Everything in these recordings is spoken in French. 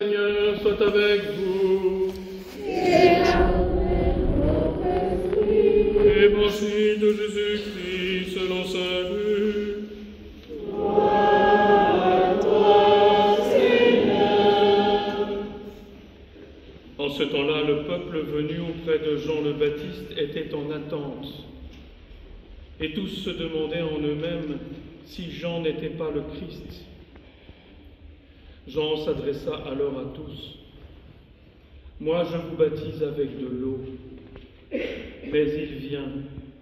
Seigneur soit avec vous. Et merci de Jésus-Christ selon salut. Gloire à toi, Seigneur. En ce temps-là, le peuple venu auprès de Jean le Baptiste était en attente. Et tous se demandaient en eux-mêmes si Jean n'était pas le Christ. Jean s'adressa alors à tous. « Moi, je vous baptise avec de l'eau, mais il vient,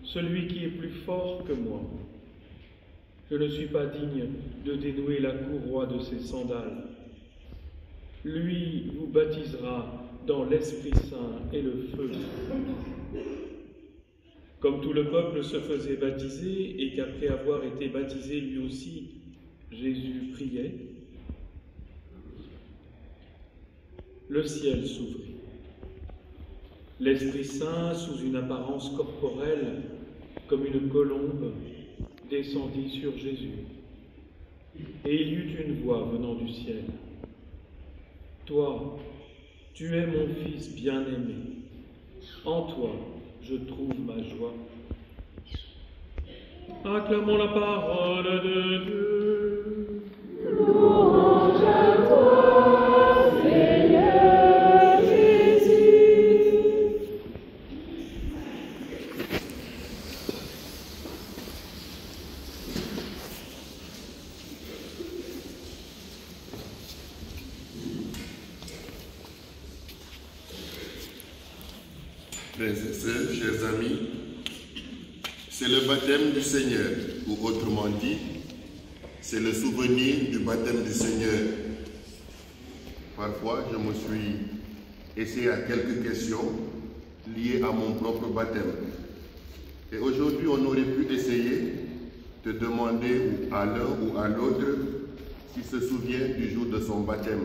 celui qui est plus fort que moi. Je ne suis pas digne de dénouer la courroie de ses sandales. Lui vous baptisera dans l'Esprit Saint et le feu. » Comme tout le peuple se faisait baptiser et qu'après avoir été baptisé lui aussi, Jésus priait, le ciel s'ouvrit. L'Esprit Saint, sous une apparence corporelle, comme une colombe, descendit sur Jésus. Et il y eut une voix venant du ciel. « Toi, tu es mon Fils bien-aimé. En toi, je trouve ma joie. » Acclamons la parole de Dieu. Louange à toi, Seigneur Jésus. Frères et sœurs, chers amis, c'est le baptême du Seigneur, ou autrement dit, c'est le souvenir du baptême du Seigneur. Parfois, je me suis essayé à quelques questions liées à mon propre baptême. Et aujourd'hui, on aurait pu essayer de demander à l'un ou à l'autre s'il se souvient du jour de son baptême.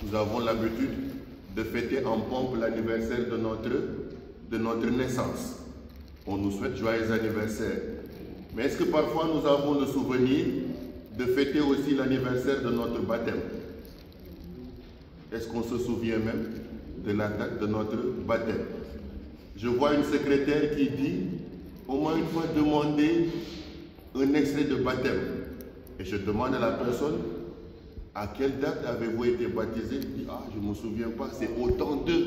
Nous avons l'habitude de fêter en pompe l'anniversaire de notre naissance. On nous souhaite joyeux anniversaire. Mais est-ce que parfois nous avons le souvenir de fêter aussi l'anniversaire de notre baptême? Est-ce qu'on se souvient même de la date de notre baptême? Je vois une secrétaire qui dit, au moins une fois, demander un extrait de baptême. Et je demande à la personne, à quelle date avez-vous été baptisé? Il dit, ah, je ne me souviens pas, c'est au temps d'eux.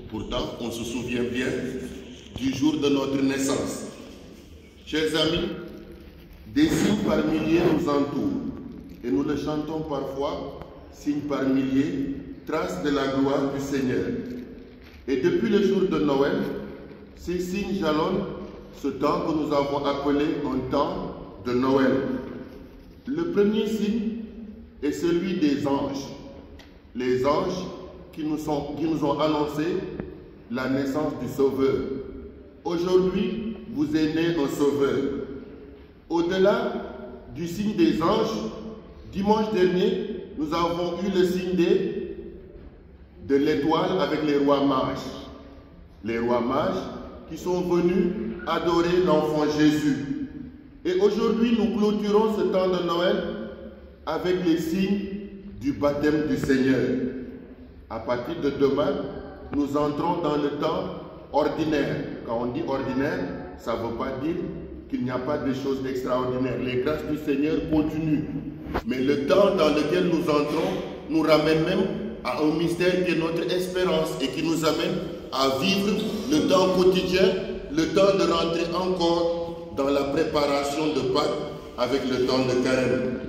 Pourtant, on se souvient bien du jour de notre naissance. Chers amis, des signes par milliers nous entourent, et nous le chantons parfois, signes par milliers, traces de la gloire du Seigneur. Et depuis le jour de Noël, ces signes jalonnent ce temps que nous avons appelé un temps de Noël. Le premier signe est celui des anges. Les anges qui nous ont annoncé la naissance du Sauveur. Aujourd'hui, vous est né un Sauveur. Au-delà du signe des anges, dimanche dernier, nous avons eu le signe de l'étoile avec les rois mages. Les rois mages qui sont venus adorer l'enfant Jésus. Et aujourd'hui, nous clôturons ce temps de Noël avec les signes du baptême du Seigneur. À partir de demain, nous entrons dans le temps ordinaire. Quand on dit ordinaire, ça ne veut pas dire qu'il n'y a pas de choses extraordinaires. Les grâces du Seigneur continuent. Mais le temps dans lequel nous entrons nous ramène même à un mystère qui est notre espérance et qui nous amène à vivre le temps quotidien, le temps de rentrer encore dans la préparation de Pâques avec le temps de carême.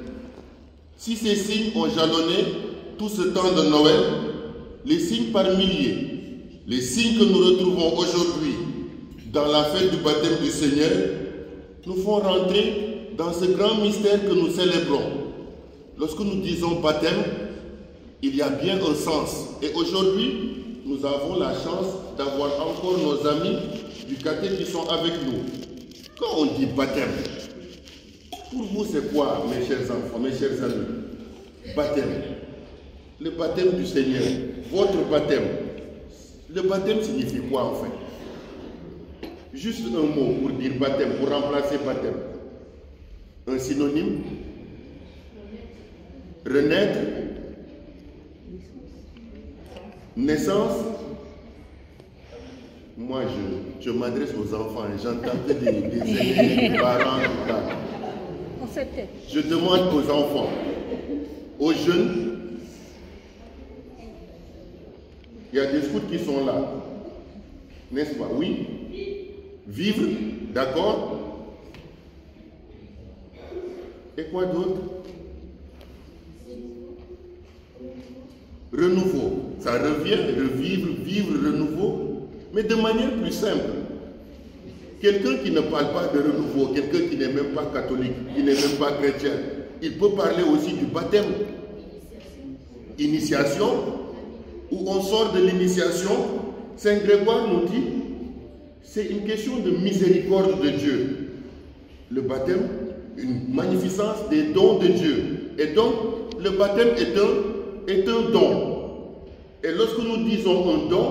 Si ces signes ont jalonné tout ce temps de Noël, les signes par milliers, les signes que nous retrouvons aujourd'hui dans la fête du baptême du Seigneur, nous font rentrer dans ce grand mystère que nous célébrons. Lorsque nous disons baptême, il y a bien un sens. Et aujourd'hui, nous avons la chance d'avoir encore nos amis du caté qui sont avec nous. Quand on dit baptême, pour vous c'est quoi, mes chers enfants, mes chers amis? Baptême. Le baptême du Seigneur, votre baptême. Le baptême signifie quoi en fait? Juste un mot pour dire baptême, pour remplacer baptême. Un synonyme? Renaître, Naissance, moi je m'adresse aux enfants et j'entends que des parents qui parlent. Je demande aux enfants, aux jeunes, il y a des scouts qui sont là, n'est-ce pas? Oui. Vivre, d'accord? Et quoi d'autre? Renouveau. Ça revient, revivre, vivre, renouveau, mais de manière plus simple. Quelqu'un qui ne parle pas de renouveau, quelqu'un qui n'est même pas catholique, qui n'est même pas chrétien, il peut parler aussi du baptême. Initiation, où on sort de l'initiation, Saint Grégoire nous dit, c'est une question de miséricorde de Dieu. Le baptême, une magnificence des dons de Dieu. Et donc, le baptême est un don. Et lorsque nous disons un don,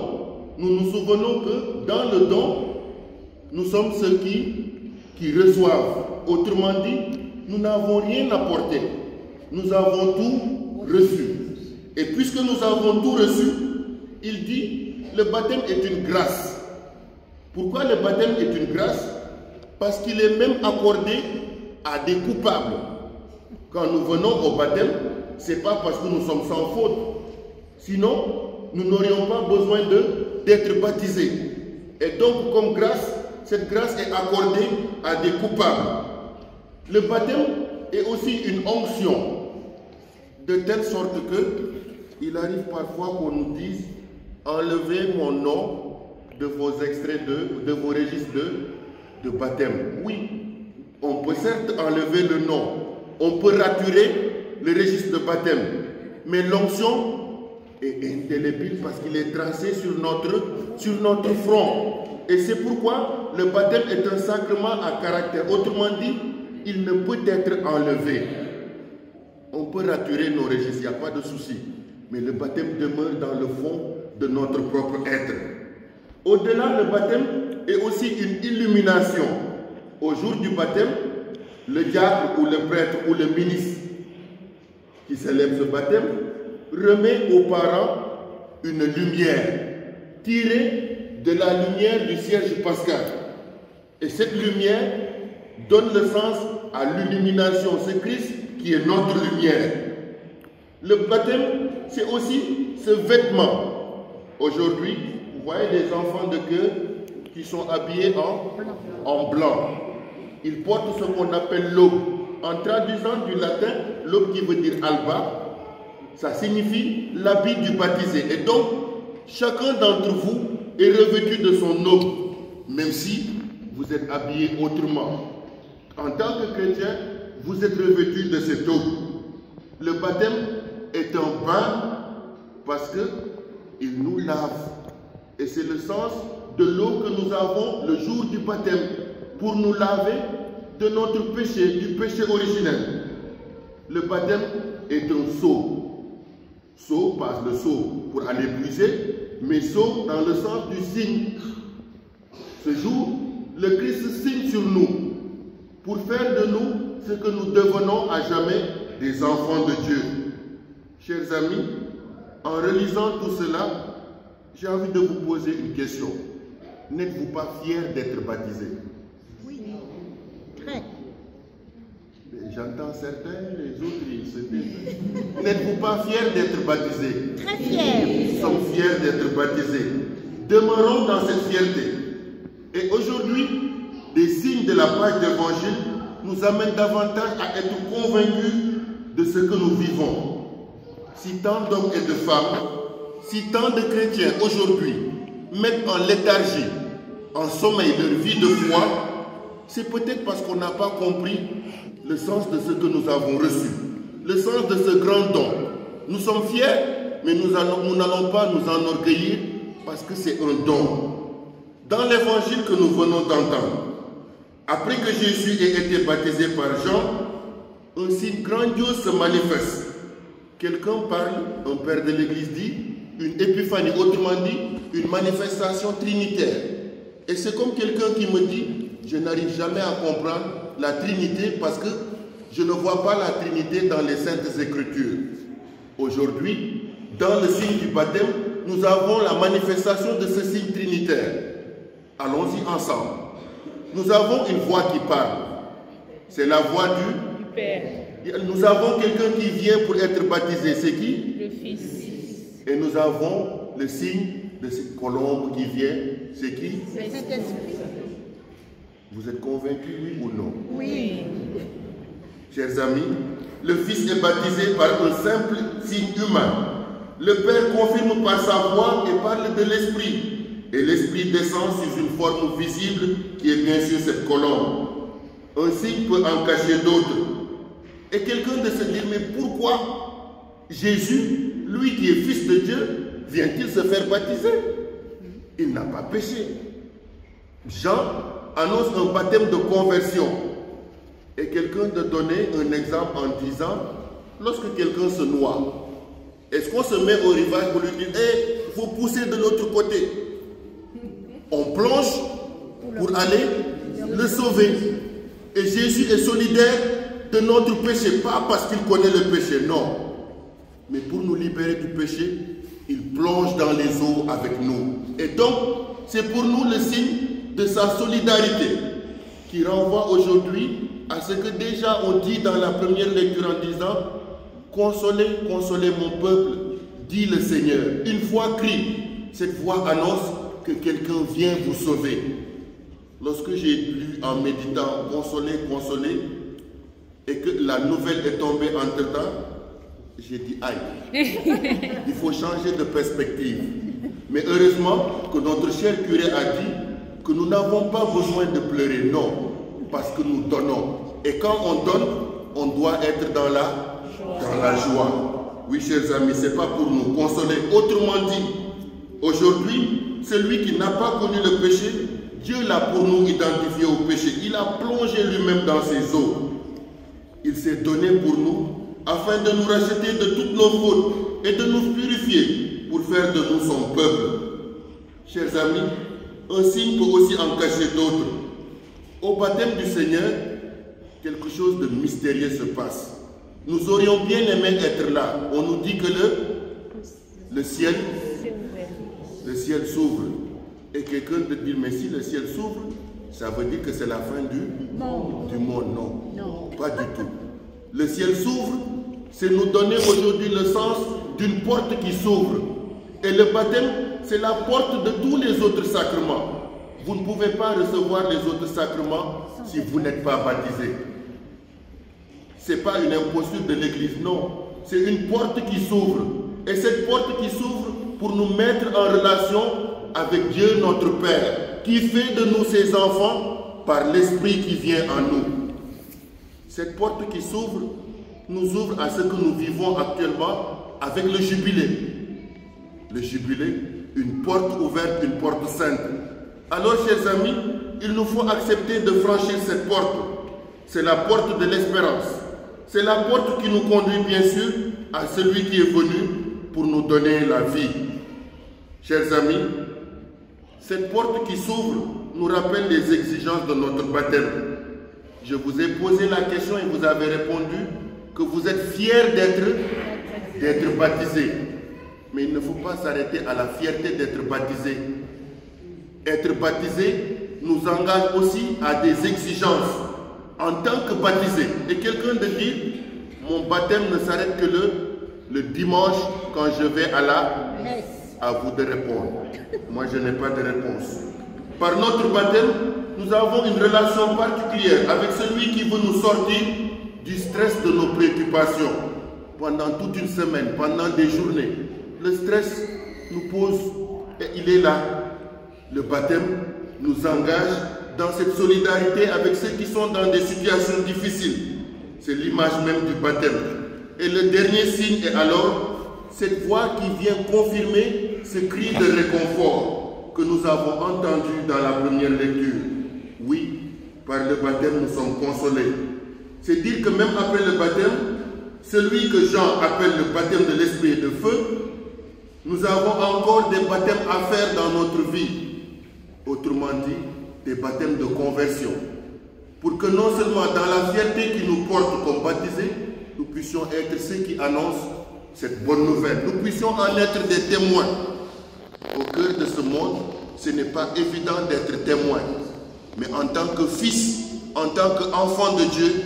nous nous souvenons que dans le don, nous sommes ceux qui reçoivent. Autrement dit, nous n'avons rien apporté. Nous avons tout reçu. Et puisque nous avons tout reçu, il dit, le baptême est une grâce. Pourquoi le baptême est une grâce? Parce qu'il est même accordé à des coupables. Quand nous venons au baptême, ce n'est pas parce que nous sommes sans faute. Sinon, nous n'aurions pas besoin d'être baptisés. Et donc, comme grâce, cette grâce est accordée à des coupables. Le baptême est aussi une onction, de telle sorte que il arrive parfois qu'on nous dise « Enlevez mon nom de vos extraits de vos registres de baptême ». Oui, on peut certes enlever le nom, on peut raturer le registre de baptême, mais l'onction est indélébile parce qu'il est tracé sur notre front. Et c'est pourquoi le baptême est un sacrement à caractère. Autrement dit, il ne peut être enlevé. On peut raturer nos registres, il n'y a pas de souci. Mais le baptême demeure dans le fond de notre propre être. Au-delà, le baptême est aussi une illumination. Au jour du baptême, le diacre ou le prêtre ou le ministre qui célèbre ce baptême remet aux parents une lumière tirée de la lumière du cierge pascal. Et cette lumière donne le sens à l'illumination. C'est Christ qui est notre lumière. Le baptême, c'est aussi ce vêtement. Aujourd'hui, vous voyez des enfants de cœur qui sont habillés en blanc. Ils portent ce qu'on appelle l'aube. En traduisant du latin, l'aube qui veut dire alba, ça signifie l'habit du baptisé. Et donc, chacun d'entre vous est revêtu de son aube, même si vous êtes habillé autrement. En tant que chrétien, vous êtes revêtu de cette aube. Le baptême est un bain parce qu'il nous lave. Et c'est le sens de l'eau que nous avons le jour du baptême pour nous laver de notre péché, du péché originel. Le baptême est un sceau. Sceau, pas le sceau pour aller puiser, mais sceau dans le sens du signe. Ce jour, le Christ signe sur nous pour faire de nous ce que nous devenons à jamais des enfants de Dieu. Chers amis, en relisant tout cela, j'ai envie de vous poser une question. N'êtes-vous pas fiers d'être baptisés? Oui, très. J'entends certains, les autres, ils se taisent. N'êtes-vous pas fiers d'être baptisés? Très fiers. Nous sommes fiers d'être baptisés. Demeurons dans cette fierté. Et aujourd'hui, des signes de la page d'évangile nous amènent davantage à être convaincus de ce que nous vivons. Si tant d'hommes et de femmes, si tant de chrétiens aujourd'hui mettent en léthargie, en sommeil leur vie de foi, c'est peut-être parce qu'on n'a pas compris le sens de ce que nous avons reçu, le sens de ce grand don. Nous sommes fiers, mais nous n'allons pas nous enorgueillir parce que c'est un don. Dans l'évangile que nous venons d'entendre, après que Jésus ait été baptisé par Jean, un signe grandiose se manifeste. Quelqu'un parle, un père de l'Église dit, une épiphanie, autrement dit, une manifestation trinitaire. Et c'est comme quelqu'un qui me dit, je n'arrive jamais à comprendre la Trinité parce que je ne vois pas la Trinité dans les Saintes Écritures. Aujourd'hui, dans le signe du baptême, nous avons la manifestation de ce signe trinitaire. Allons-y ensemble. Nous avons une voix qui parle. C'est la voix du Père. Nous avons quelqu'un qui vient pour être baptisé. C'est qui? Le Fils. Et nous avons le signe de cette colombe qui vient. C'est qui? Le Saint-Esprit. Vous êtes convaincus, oui ou non? Oui. Chers amis, le Fils est baptisé par un simple signe humain. Le Père confirme par sa voix et parle de l'Esprit. Et l'Esprit descend sous une forme visible qui est bien sûr cette colombe. Un signe peut en cacher d'autres. Et quelqu'un de se dire, mais pourquoi Jésus, lui qui est Fils de Dieu, vient-il se faire baptiser? Il n'a pas péché. Jean annonce un baptême de conversion. Et quelqu'un de donner un exemple en disant, lorsque quelqu'un se noie, est-ce qu'on se met au rivage pour lui dire, hey, il faut pousser de l'autre côté? On plonge pour aller le sauver. Et Jésus est solidaire de notre péché, pas parce qu'il connaît le péché, non. Mais pour nous libérer du péché, il plonge dans les eaux avec nous. Et donc, c'est pour nous le signe de sa solidarité qui renvoie aujourd'hui à ce que déjà on dit dans la première lecture en disant « Consolez, consolez mon peuple, dit le Seigneur. » Une fois crie, cette voix annonce que quelqu'un vient vous sauver. Lorsque j'ai lu en méditant « Consolez, consolez » et que la nouvelle est tombée entre-temps, j'ai dit « Aïe, il faut changer de perspective. » Mais heureusement que notre cher curé a dit que nous n'avons pas besoin de pleurer, non, parce que nous donnons. Et quand on donne, on doit être dans la joie. Oui, chers amis, ce n'est pas pour nous consoler. Autrement dit, aujourd'hui, celui qui n'a pas connu le péché, Dieu l'a pour nous identifié au péché. Il a plongé lui-même dans ses eaux. Il s'est donné pour nous afin de nous racheter de toutes nos fautes et de nous purifier pour faire de nous son peuple. Chers amis, un signe peut aussi en cacher d'autres. Au baptême du Seigneur, quelque chose de mystérieux se passe. Nous aurions bien aimé être là. On nous dit que le ciel s'ouvre. Et quelqu'un te dit, mais si le ciel s'ouvre, ça veut dire que c'est la fin du monde. Non, pas du tout. Le ciel s'ouvre, c'est nous donner aujourd'hui le sens d'une porte qui s'ouvre. Et le baptême, c'est la porte de tous les autres sacrements. Vous ne pouvez pas recevoir les autres sacrements si vous n'êtes pas baptisé. Ce n'est pas une imposture de l'Église, non. C'est une porte qui s'ouvre. Et cette porte qui s'ouvre pour nous mettre en relation avec Dieu notre Père, qui fait de nous ses enfants par l'Esprit qui vient en nous. Cette porte qui s'ouvre nous ouvre à ce que nous vivons actuellement avec le jubilé. Le jubilé, une porte ouverte, une porte sainte. Alors, chers amis, il nous faut accepter de franchir cette porte. C'est la porte de l'espérance. C'est la porte qui nous conduit, bien sûr, à celui qui est venu pour nous donner la vie. Chers amis, cette porte qui s'ouvre nous rappelle les exigences de notre baptême. Je vous ai posé la question et vous avez répondu que vous êtes fiers d'être baptisés. Mais il ne faut pas s'arrêter à la fierté d'être baptisé. Être baptisé nous engage aussi à des exigences en tant que baptisé. Et quelqu'un de dire, mon baptême ne s'arrête que le dimanche quand je vais à la messe. À vous de répondre. Moi, je n'ai pas de réponse. Par notre baptême, nous avons une relation particulière avec celui qui veut nous sortir du stress de nos préoccupations. Pendant toute une semaine, pendant des journées, le stress nous pose et il est là. Le baptême nous engage dans cette solidarité avec ceux qui sont dans des situations difficiles. C'est l'image même du baptême. Et le dernier signe est alors cette voix qui vient confirmer ce cri de réconfort que nous avons entendu dans la première lecture. Oui, par le baptême nous sommes consolés. C'est dire que même après le baptême, celui que Jean appelle le baptême de l'esprit et de feu, nous avons encore des baptêmes à faire dans notre vie. Autrement dit, des baptêmes de conversion. Pour que non seulement dans la fierté qui nous porte comme baptisés, nous puissions être ceux qui annoncent cette bonne nouvelle. Nous puissions en être des témoins. Au cœur de ce monde, ce n'est pas évident d'être témoin. Mais en tant que fils, en tant qu'enfant de Dieu,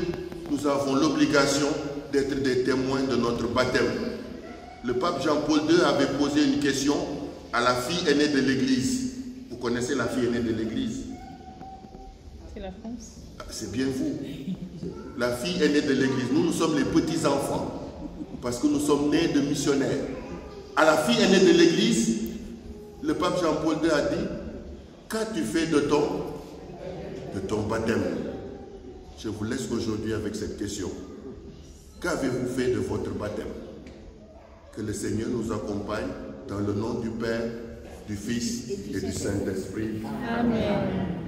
nous avons l'obligation d'être des témoins de notre baptême. Le pape Jean-Paul II avait posé une question à la fille aînée de l'Église. Vous connaissez la fille aînée de l'Église? C'est la France. C'est bien vous. La fille aînée de l'Église. Nous sommes les petits-enfants. Parce que nous sommes nés de missionnaires. À la fille aînée de l'Église, le pape Jean-Paul II a dit, qu'as-tu fait de ton baptême? Je vous laisse aujourd'hui avec cette question. Qu'avez-vous fait de votre baptême? Que le Seigneur nous accompagne dans le nom du Père, du Fils et du Saint-Esprit. Amen.